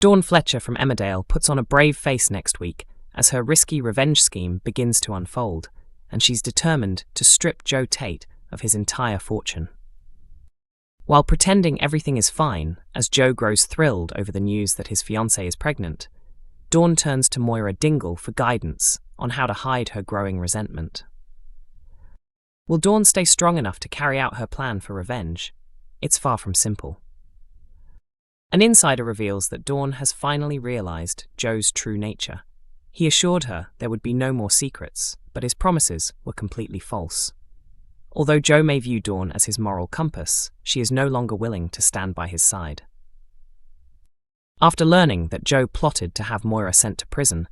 Dawn Fletcher from Emmerdale puts on a brave face next week as her risky revenge scheme begins to unfold, and she's determined to strip Joe Tate of his entire fortune. While pretending everything is fine as Joe grows thrilled over the news that his fiancée is pregnant, Dawn turns to Moira Dingle for guidance on how to hide her growing resentment. Will Dawn stay strong enough to carry out her plan for revenge? It's far from simple. An insider reveals that Dawn has finally realized Joe's true nature. He assured her there would be no more secrets, but his promises were completely false. Although Joe may view Dawn as his moral compass, she is no longer willing to stand by his side. After learning that Joe plotted to have Moira sent to prison,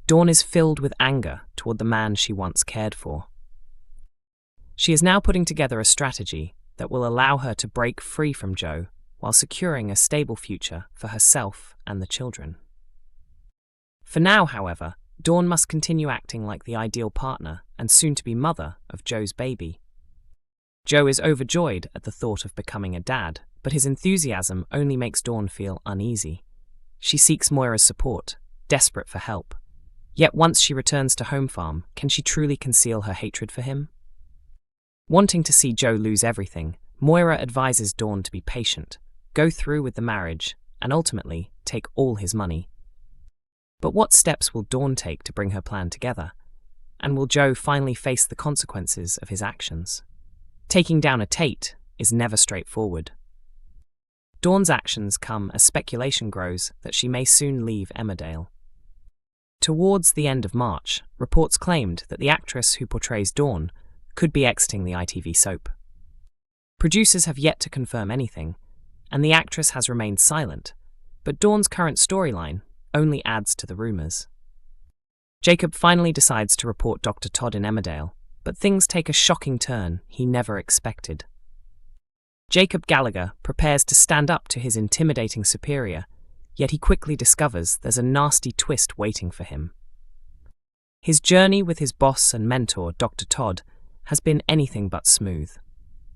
Dawn is filled with anger toward the man she once cared for. She is now putting together a strategy that will allow her to break free from Joe while securing a stable future for herself and the children. For now, however, Dawn must continue acting like the ideal partner and soon-to-be mother of Joe's baby. Joe is overjoyed at the thought of becoming a dad, but his enthusiasm only makes Dawn feel uneasy. She seeks Moira's support, desperate for help. Yet once she returns to Home Farm, can she truly conceal her hatred for him? Wanting to see Joe lose everything, Moira advises Dawn to be patient, go through with the marriage, and ultimately take all his money. But what steps will Dawn take to bring her plan together? And will Joe finally face the consequences of his actions? Taking down a Tate is never straightforward. Dawn's actions come as speculation grows that she may soon leave Emmerdale. Towards the end of March, reports claimed that the actress who portrays Dawn could be exiting the ITV soap. Producers have yet to confirm anything, and the actress has remained silent, but Dawn's current storyline only adds to the rumours. Jacob finally decides to report Dr. Todd in Emmerdale, but things take a shocking turn he never expected. Jacob Gallagher prepares to stand up to his intimidating superior, yet he quickly discovers there's a nasty twist waiting for him. His journey with his boss and mentor, Dr. Todd, has been anything but smooth.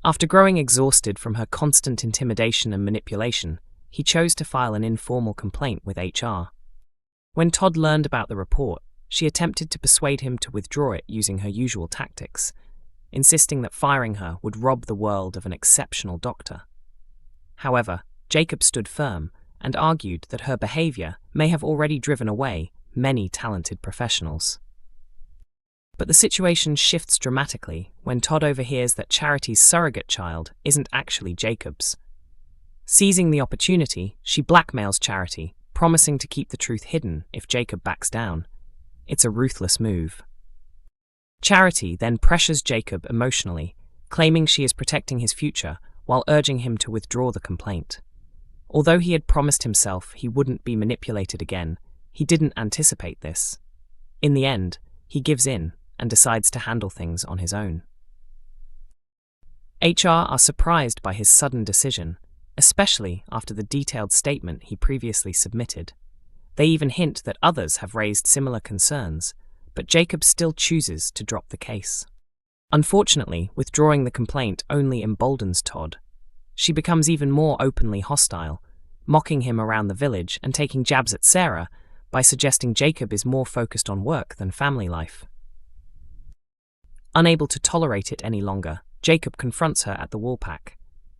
After growing exhausted from her constant intimidation and manipulation, he chose to file an informal complaint with HR. When Todd learned about the report, she attempted to persuade him to withdraw it using her usual tactics, insisting that firing her would rob the world of an exceptional doctor. However, Jacob stood firm and argued that her behavior may have already driven away many talented professionals. But the situation shifts dramatically when Todd overhears that Charity's surrogate child isn't actually Jacob's. Seizing the opportunity, she blackmails Charity, promising to keep the truth hidden if Jacob backs down. It's a ruthless move. Charity then pressures Jacob emotionally, claiming she is protecting his future while urging him to withdraw the complaint. Although he had promised himself he wouldn't be manipulated again, he didn't anticipate this. In the end, he gives in and decides to handle things on his own. HR are surprised by his sudden decision, especially after the detailed statement he previously submitted. They even hint that others have raised similar concerns, but Jacob still chooses to drop the case. Unfortunately, withdrawing the complaint only emboldens Todd. She becomes even more openly hostile, mocking him around the village and taking jabs at Sarah by suggesting Jacob is more focused on work than family life. Unable to tolerate it any longer, Jacob confronts her at the Woolpack.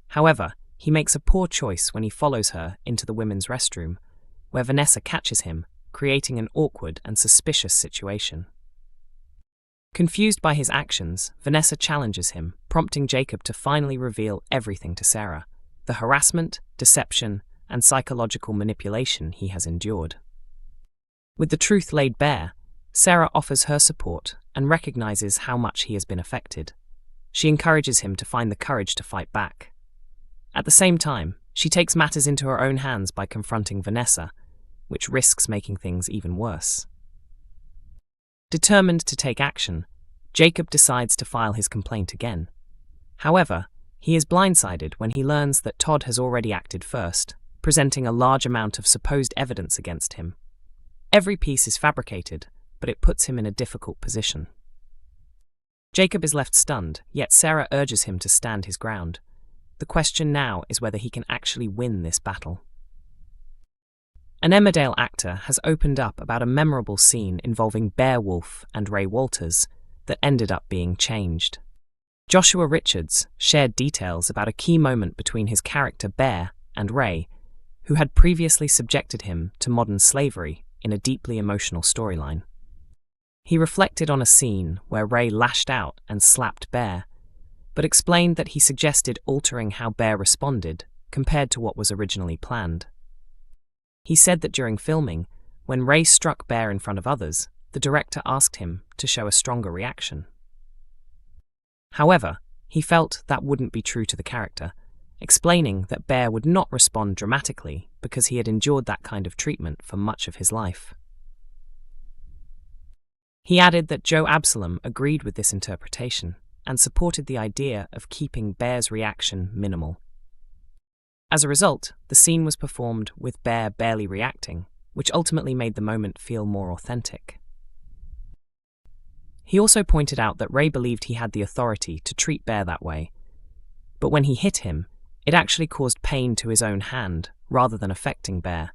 However, he makes a poor choice when he follows her into the women's restroom, where Vanessa catches him, creating an awkward and suspicious situation. Confused by his actions, Vanessa challenges him, prompting Jacob to finally reveal everything to Sarah, the harassment, deception, and psychological manipulation he has endured. With the truth laid bare, Sarah offers her support and recognizes how much he has been affected. She encourages him to find the courage to fight back. At the same time, she takes matters into her own hands by confronting Vanessa, which risks making things even worse. Determined to take action, Jacob decides to file his complaint again. However, he is blindsided when he learns that Todd has already acted first, presenting a large amount of supposed evidence against him. Every piece is fabricated, but it puts him in a difficult position. Jacob is left stunned, yet Sarah urges him to stand his ground. The question now is whether he can actually win this battle. An Emmerdale actor has opened up about a memorable scene involving Beowulf and Ray Walters that ended up being changed. Joshua Richards shared details about a key moment between his character Bear and Ray, who had previously subjected him to modern slavery in a deeply emotional storyline. He reflected on a scene where Ray lashed out and slapped Bear, but explained that he suggested altering how Bear responded compared to what was originally planned. He said that during filming, when Ray struck Bear in front of others, the director asked him to show a stronger reaction. However, he felt that wouldn't be true to the character, explaining that Bear would not respond dramatically because he had endured that kind of treatment for much of his life. He added that Joe Absalom agreed with this interpretation and supported the idea of keeping Bear's reaction minimal. As a result, the scene was performed with Bear barely reacting, which ultimately made the moment feel more authentic. He also pointed out that Ray believed he had the authority to treat Bear that way, but when he hit him, it actually caused pain to his own hand rather than affecting Bear.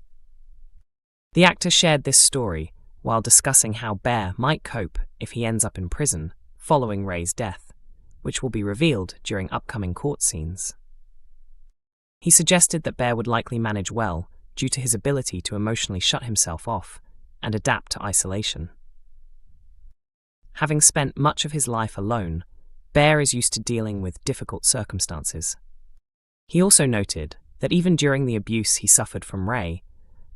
The actor shared this story while discussing how Bear might cope if he ends up in prison following Ray's death, which will be revealed during upcoming court scenes. He suggested that Bear would likely manage well due to his ability to emotionally shut himself off and adapt to isolation. Having spent much of his life alone, Bear is used to dealing with difficult circumstances. He also noted that even during the abuse he suffered from Ray,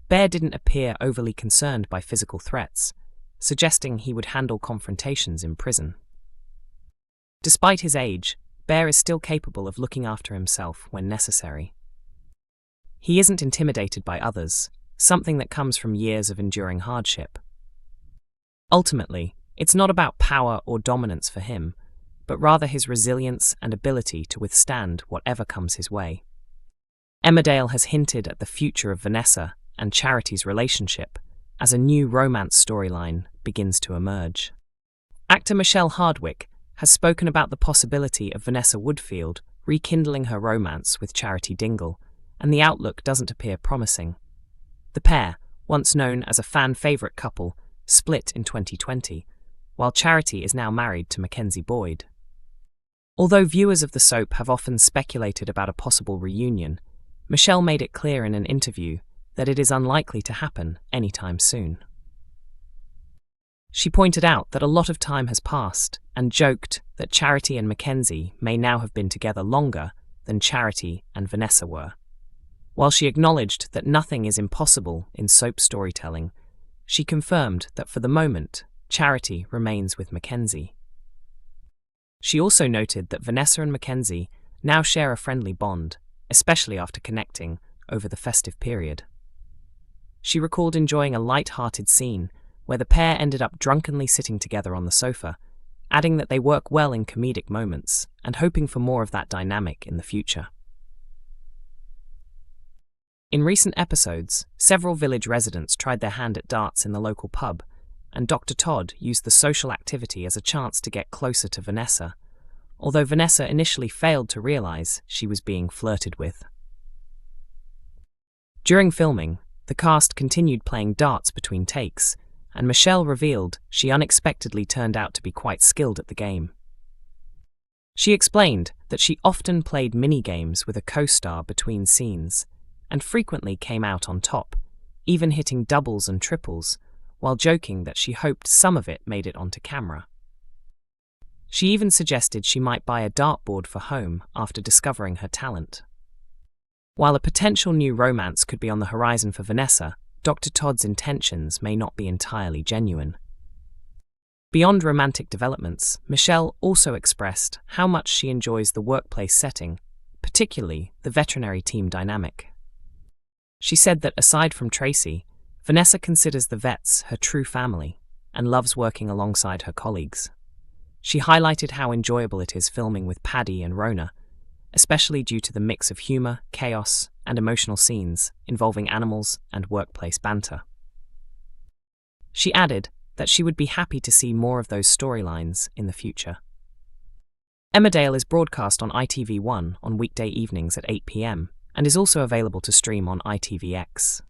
Bear didn't appear overly concerned by physical threats, suggesting he would handle confrontations in prison. Despite his age, Bear is still capable of looking after himself when necessary. He isn't intimidated by others, something that comes from years of enduring hardship. Ultimately, it's not about power or dominance for him, but rather his resilience and ability to withstand whatever comes his way. Emmerdale has hinted at the future of Vanessa and Charity's relationship as a new romance storyline begins to emerge. Actor Michelle Hardwick has spoken about the possibility of Vanessa Woodfield rekindling her romance with Charity Dingle, and the outlook doesn't appear promising. The pair, once known as a fan-favourite couple, split in 2020, while Charity is now married to Mackenzie Boyd. Although viewers of the soap have often speculated about a possible reunion, Michelle made it clear in an interview that it is unlikely to happen anytime soon. She pointed out that a lot of time has passed and joked that Charity and Mackenzie may now have been together longer than Charity and Vanessa were. While she acknowledged that nothing is impossible in soap storytelling, she confirmed that for the moment, Charity remains with Mackenzie. She also noted that Vanessa and Mackenzie now share a friendly bond, especially after connecting over the festive period. She recalled enjoying a light-hearted scene where the pair ended up drunkenly sitting together on the sofa, adding that they work well in comedic moments and hoping for more of that dynamic in the future. In recent episodes, several village residents tried their hand at darts in the local pub, and Dr. Todd used the social activity as a chance to get closer to Vanessa, although Vanessa initially failed to realise she was being flirted with. During filming, the cast continued playing darts between takes, and Michelle revealed she unexpectedly turned out to be quite skilled at the game. She explained that she often played mini-games with a co-star between scenes, and frequently came out on top, even hitting doubles and triples, while joking that she hoped some of it made it onto camera. She even suggested she might buy a dartboard for home after discovering her talent. While a potential new romance could be on the horizon for Vanessa, Dr. Todd's intentions may not be entirely genuine. Beyond romantic developments, Michelle also expressed how much she enjoys the workplace setting, particularly the veterinary team dynamic. She said that aside from Tracy, Vanessa considers the vets her true family and loves working alongside her colleagues. She highlighted how enjoyable it is filming with Paddy and Rona, especially due to the mix of humour, chaos, and emotional scenes involving animals and workplace banter. She added that she would be happy to see more of those storylines in the future. Emmerdale is broadcast on ITV1 on weekday evenings at 8 p.m. and is also available to stream on ITVX.